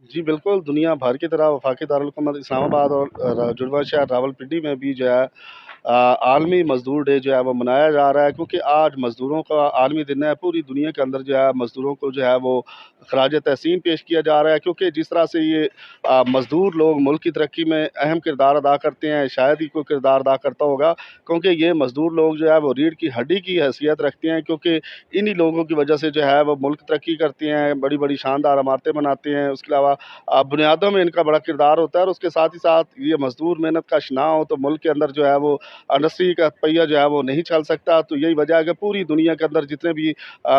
जी, बिल्कुल, दुनिया भर की तरह वफ़ाक़ी दारुल हुकूमत इस्लामाबाद और जुड़वाँ शहर रावलपिंडी में भी जो है आलमी मज़दूर डे जो है वो मनाया जा रहा है, क्योंकि आज मज़दूरों का आलमी दिन है। पूरी दुनिया के अंदर जो है मज़दूरों को जो है वो ख़राज तहसीन पेश किया जा रहा है, क्योंकि जिस तरह से ये मज़दूर लोग मुल्क की तरक्की में अहम किरदार अदा करते हैं, शायद ही कोई किरदार अदा करता होगा, क्योंकि ये मज़दूर लोग जो है वो रीढ़ की हड्डी की हैसियत रखते हैं, क्योंकि इन्हीं लोगों की वजह से जो है वो मुल्क तरक्की करते हैं, बड़ी-बड़ी शानदार इमारतें बनाते हैं। उसके अलावा बुनियादों में इनका बड़ा किरदार होता है, और उसके साथ ही साथ ये मज़दूर मेहनत कश ना हो तो मुल्क के अंदर जो है वो इंडस्ट्री का पहिया जो है वो नहीं चल सकता। तो यही वजह है कि पूरी दुनिया के अंदर जितने भी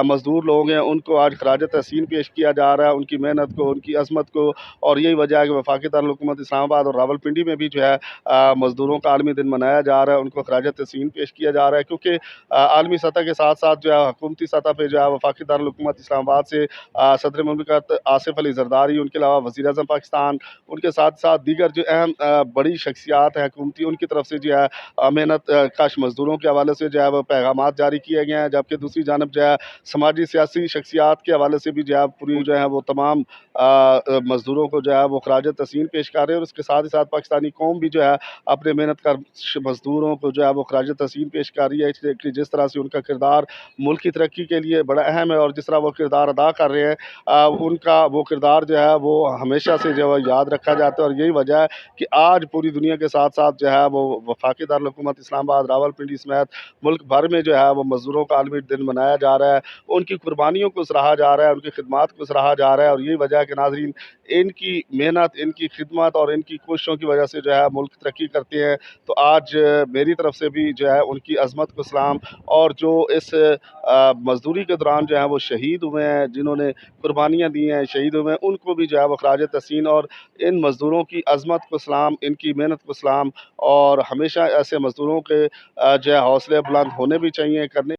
मज़दूर लोग हैं उनको आज ख़राज तहसीन पेश किया जा रहा है, उनकी मेहनत को, उनकी अज़मत को। और यही वजह है कि वफ़ाक़ी दारुल हुकूमत इस्लामाबाद और रावलपिंडी में भी जो है मज़दूरों का आलमी दिन मनाया जा रहा है, उनको ख़राज तहसीन पेश किया जा रहा है, क्योंकि आलमी सतह के साथ-साथ जो है हुकूमती सतह पे जो है वफ़ाक़ी दारुल हुकूमत इस्लामाबाद से सदर ममलिकत आसिफ़ अली ज़रदारी, उनके अलावा वज़ीर-ए-आज़म पाकिस्तान, उनके साथ-साथ दीगर जो अहम बड़ी शख्सियात हैं हुकूमती, उनकी तरफ से जो है मेहनत कश मज़दूरों के हवाले से जो है वो पैगामात जारी किए गए हैं। जबकि दूसरी जानब जो है समाजी सियासी शख्सियात के हवाले से भी जो है पूरी जो है वो तमाम मज़दूरों को जो है वो ख़राज तहसीन पेश कर रहे हैं, और उसके साथ ही साथ पाकिस्तानी कौम भी जो है अपने मेहनत कर मज़दूरों को जो है वो ख़राज तहसीन पेश कर रही है, कि जिस तरह से उनका किरदार मुल्क की तरक्की के लिए बड़ा अहम है, और जिस तरह वो किरदार अदा कर रहे हैं उनका वो किरदार जो है वो हमेशा से जो है याद रखा जाता है। और यही वजह है कि आज पूरी दुनिया के साथ-साथ जो है वो वफ़ाक़ी दारुल हुकूमत इस्लामाबाद, रावलपिंडी समेत मुल्क भर में जो है वो मज़दूरों का आलमी दिन मनाया जा रहा है। उनकी कुर्बानियों को सराहा जा रहा है, उनकी खिदमात को सराहा जा रहा है, और यही वजह है कि नाज़रीन, इनकी मेहनत, इनकी खिदमत और इनकी कोशिशों की वजह से जो है मुल्क तरक्की करते हैं। तो आज मेरी तरफ से भी जो है उनकी अज़मत को सलाम, और जो इस मज़दूरी के दौरान जो है वो शहीद हुए हैं, जिन्होंने कुर्बानियाँ दी हैं, शहीद हुए हैं, उनको भी जो है वो ख़राज तहसीन, और इन मज़दूरों की अज़मत को सलाम, इनकी मेहनत को सलाम। और हमेशा ऐसे मज़दूरों के जो है हौसले बुलंद होने भी चाहिए, करने